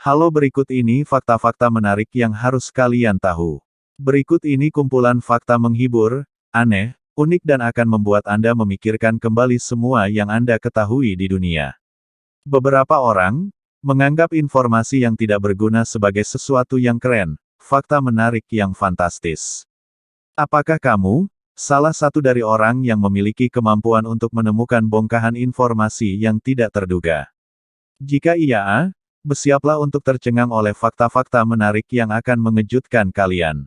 Halo, berikut ini fakta-fakta menarik yang harus kalian tahu. Berikut ini kumpulan fakta menghibur, aneh, unik dan akan membuat Anda memikirkan kembali semua yang Anda ketahui di dunia. Beberapa orang menganggap informasi yang tidak berguna sebagai sesuatu yang keren, fakta menarik yang fantastis. Apakah kamu salah satu dari orang yang memiliki kemampuan untuk menemukan bongkahan informasi yang tidak terduga? Jika iya, bersiaplah untuk tercengang oleh fakta-fakta menarik yang akan mengejutkan kalian.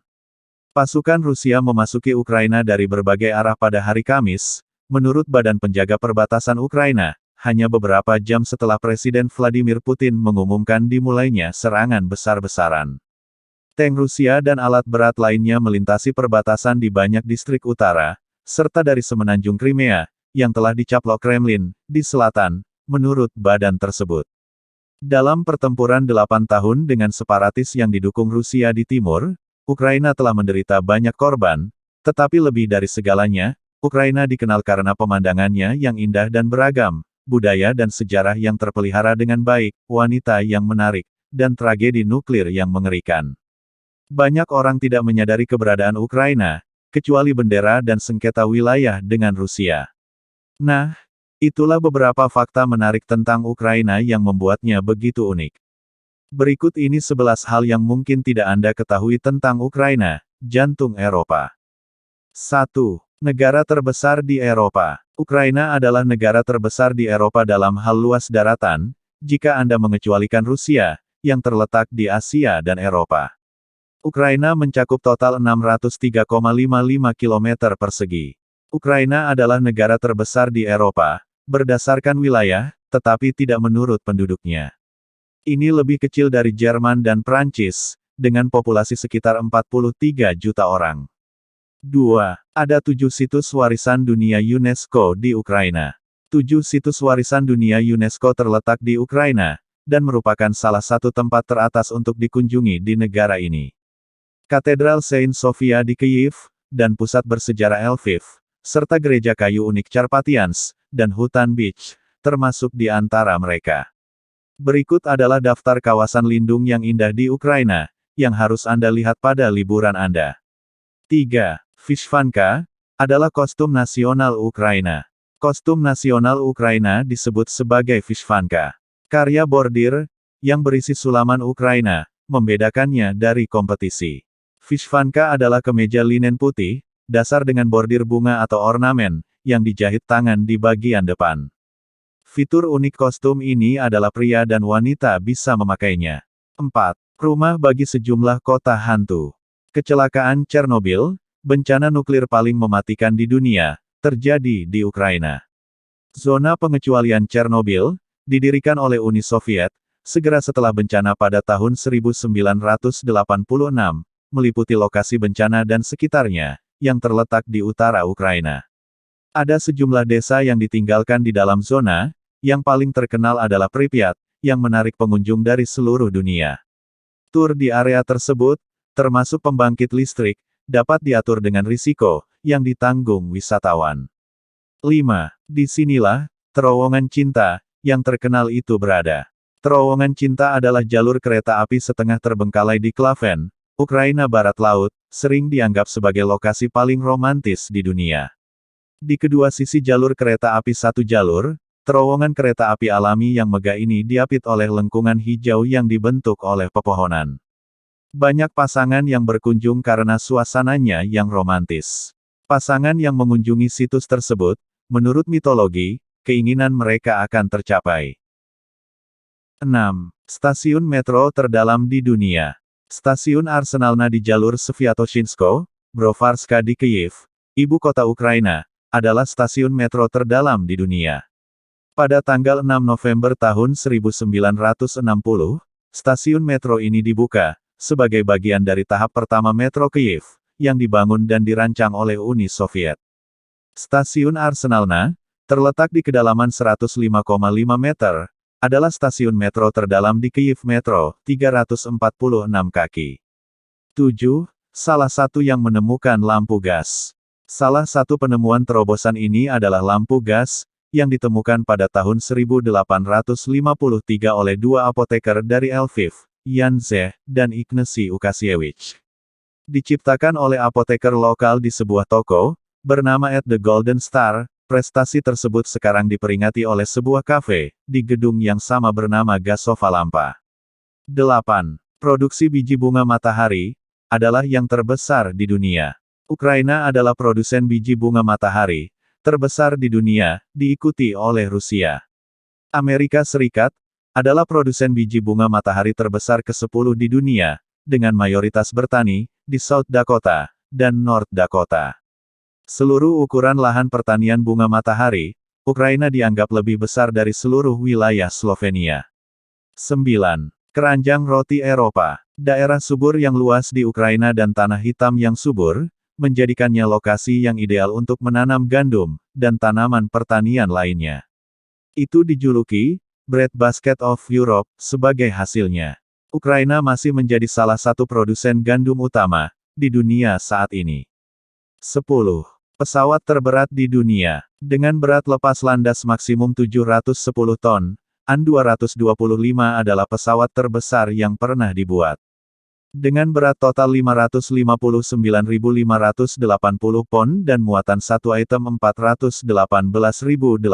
Pasukan Rusia memasuki Ukraina dari berbagai arah pada hari Kamis, menurut Badan Penjaga Perbatasan Ukraina, hanya beberapa jam setelah Presiden Vladimir Putin mengumumkan dimulainya serangan besar-besaran. Tank Rusia dan alat berat lainnya melintasi perbatasan di banyak distrik utara, serta dari semenanjung Crimea, yang telah dicaplok Kremlin, di selatan, menurut badan tersebut. Dalam pertempuran 8 tahun dengan separatis yang didukung Rusia di timur, Ukraina telah menderita banyak korban, tetapi lebih dari segalanya, Ukraina dikenal karena pemandangannya yang indah dan beragam, budaya dan sejarah yang terpelihara dengan baik, wanita yang menarik, dan tragedi nuklir yang mengerikan. Banyak orang tidak menyadari keberadaan Ukraina, kecuali bendera dan sengketa wilayah dengan Rusia. Nah, itulah beberapa fakta menarik tentang Ukraina yang membuatnya begitu unik. Berikut ini 11 hal yang mungkin tidak Anda ketahui tentang Ukraina, jantung Eropa. 1. Negara terbesar di Eropa. Ukraina adalah negara terbesar di Eropa dalam hal luas daratan, jika Anda mengecualikan Rusia, yang terletak di Asia dan Eropa. Ukraina mencakup total 603,55 km persegi. Ukraina adalah negara terbesar di Eropa, berdasarkan wilayah, tetapi tidak menurut penduduknya. Ini lebih kecil dari Jerman dan Prancis, dengan populasi sekitar 43 juta orang. 2. Ada 7 situs warisan dunia UNESCO di Ukraina. 7 situs warisan dunia UNESCO terletak di Ukraina, dan merupakan salah satu tempat teratas untuk dikunjungi di negara ini. Katedral Saint Sofia di Kyiv, dan pusat bersejarah Lviv, serta gereja kayu unik Carpathians, dan hutan beach, termasuk di antara mereka. Berikut adalah daftar kawasan lindung yang indah di Ukraina, yang harus Anda lihat pada liburan Anda. 3. Vysvanka adalah kostum nasional Ukraina. Kostum nasional Ukraina disebut sebagai Vysvanka. Karya bordir, yang berisi sulaman Ukraina, membedakannya dari kompetisi. Vysvanka adalah kemeja linen putih, dasar dengan bordir bunga atau ornamen, yang dijahit tangan di bagian depan. Fitur unik kostum ini adalah pria dan wanita bisa memakainya. 4. Rumah bagi sejumlah kota hantu. Kecelakaan Chernobyl, bencana nuklir paling mematikan di dunia, terjadi di Ukraina. Zona pengecualian Chernobyl, didirikan oleh Uni Soviet, segera setelah bencana pada tahun 1986, meliputi lokasi bencana dan sekitarnya, yang terletak di utara Ukraina. Ada sejumlah desa yang ditinggalkan di dalam zona, yang paling terkenal adalah Pripyat, yang menarik pengunjung dari seluruh dunia. Tur di area tersebut, termasuk pembangkit listrik, dapat diatur dengan risiko, yang ditanggung wisatawan. 5. Disinilah, terowongan cinta, yang terkenal itu berada. Terowongan cinta adalah jalur kereta api setengah terbengkalai di Klaven, Ukraina Barat Laut, sering dianggap sebagai lokasi paling romantis di dunia. Di kedua sisi jalur kereta api satu jalur, terowongan kereta api alami yang megah ini diapit oleh lengkungan hijau yang dibentuk oleh pepohonan. Banyak pasangan yang berkunjung karena suasananya yang romantis. Pasangan yang mengunjungi situs tersebut, menurut mitologi, keinginan mereka akan tercapai. 6. Stasiun metro terdalam di dunia. Stasiun Arsenalna di jalur Sviatoshinsko, Brovarska di Kyiv, ibu kota Ukraina, adalah stasiun metro terdalam di dunia. Pada tanggal 6 November tahun 1960, stasiun metro ini dibuka, sebagai bagian dari tahap pertama metro Kyiv, yang dibangun dan dirancang oleh Uni Soviet. Stasiun Arsenalna, terletak di kedalaman 105,5 meter, adalah stasiun metro terdalam di Kyiv Metro, 346 kaki. 7. Salah satu yang menemukan lampu gas. Salah satu penemuan terobosan ini adalah lampu gas, yang ditemukan pada tahun 1853 oleh dua apoteker dari Lviv, Jan Zeh dan Ignacy Ukasiewicz. Diciptakan oleh apoteker lokal di sebuah toko, bernama At the Golden Star, prestasi tersebut sekarang diperingati oleh sebuah kafe, di gedung yang sama bernama Gasova Lampa. 8. Produksi biji bunga matahari, adalah yang terbesar di dunia. Ukraina adalah produsen biji bunga matahari, terbesar di dunia, diikuti oleh Rusia. Amerika Serikat, adalah produsen biji bunga matahari terbesar ke-10 di dunia, dengan mayoritas bertani, di South Dakota, dan North Dakota. Seluruh ukuran lahan pertanian bunga matahari, Ukraina dianggap lebih besar dari seluruh wilayah Slovenia. 9. Keranjang roti Eropa. Daerah subur yang luas di Ukraina dan tanah hitam yang subur, menjadikannya lokasi yang ideal untuk menanam gandum, dan tanaman pertanian lainnya. Itu dijuluki, Bread Basket of Europe, sebagai hasilnya. Ukraina masih menjadi salah satu produsen gandum utama, di dunia saat ini. 10. Pesawat terberat di dunia. Dengan berat lepas landas maksimum 710 ton, An-225 adalah pesawat terbesar yang pernah dibuat. Dengan berat total 559.580 pon dan muatan satu item 418.830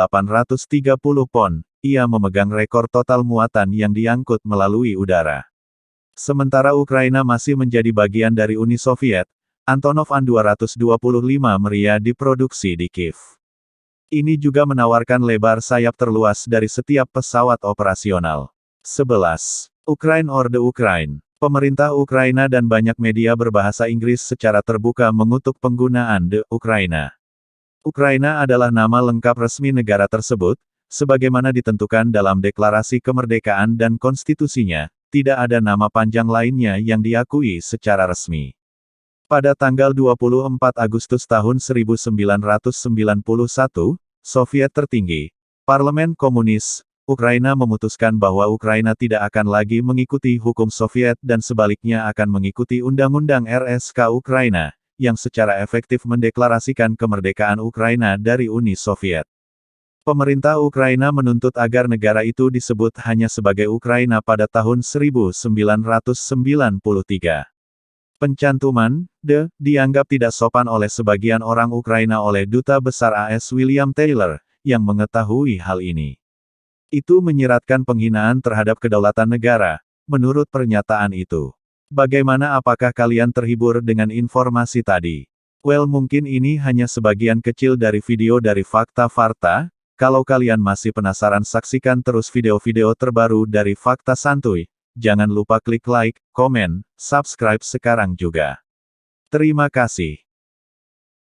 pon, ia memegang rekor total muatan yang diangkut melalui udara. Sementara Ukraina masih menjadi bagian dari Uni Soviet, Antonov An-225 meriah diproduksi di Kiev. Ini juga menawarkan lebar sayap terluas dari setiap pesawat operasional. 11. Ukraine or the Ukraine. Pemerintah Ukraina dan banyak media berbahasa Inggris secara terbuka mengutuk penggunaan the Ukraina. Ukraina adalah nama lengkap resmi negara tersebut, sebagaimana ditentukan dalam deklarasi kemerdekaan dan konstitusinya, tidak ada nama panjang lainnya yang diakui secara resmi. Pada tanggal 24 Agustus tahun 1991, Soviet tertinggi, Parlemen Komunis, Ukraina memutuskan bahwa Ukraina tidak akan lagi mengikuti hukum Soviet dan sebaliknya akan mengikuti Undang-Undang RSK Ukraina, yang secara efektif mendeklarasikan kemerdekaan Ukraina dari Uni Soviet. Pemerintah Ukraina menuntut agar negara itu disebut hanya sebagai Ukraina pada tahun 1993. Pencantuman "the" dianggap tidak sopan oleh sebagian orang Ukraina oleh Duta Besar AS William Taylor, yang mengetahui hal ini. Itu menyiratkan penghinaan terhadap kedaulatan negara, menurut pernyataan itu. Bagaimana, apakah kalian terhibur dengan informasi tadi? Well, mungkin ini hanya sebagian kecil dari video dari Fakta Varta. Kalau kalian masih penasaran, saksikan terus video-video terbaru dari Fakta Santuy. Jangan lupa klik like, komen, subscribe sekarang juga. Terima kasih.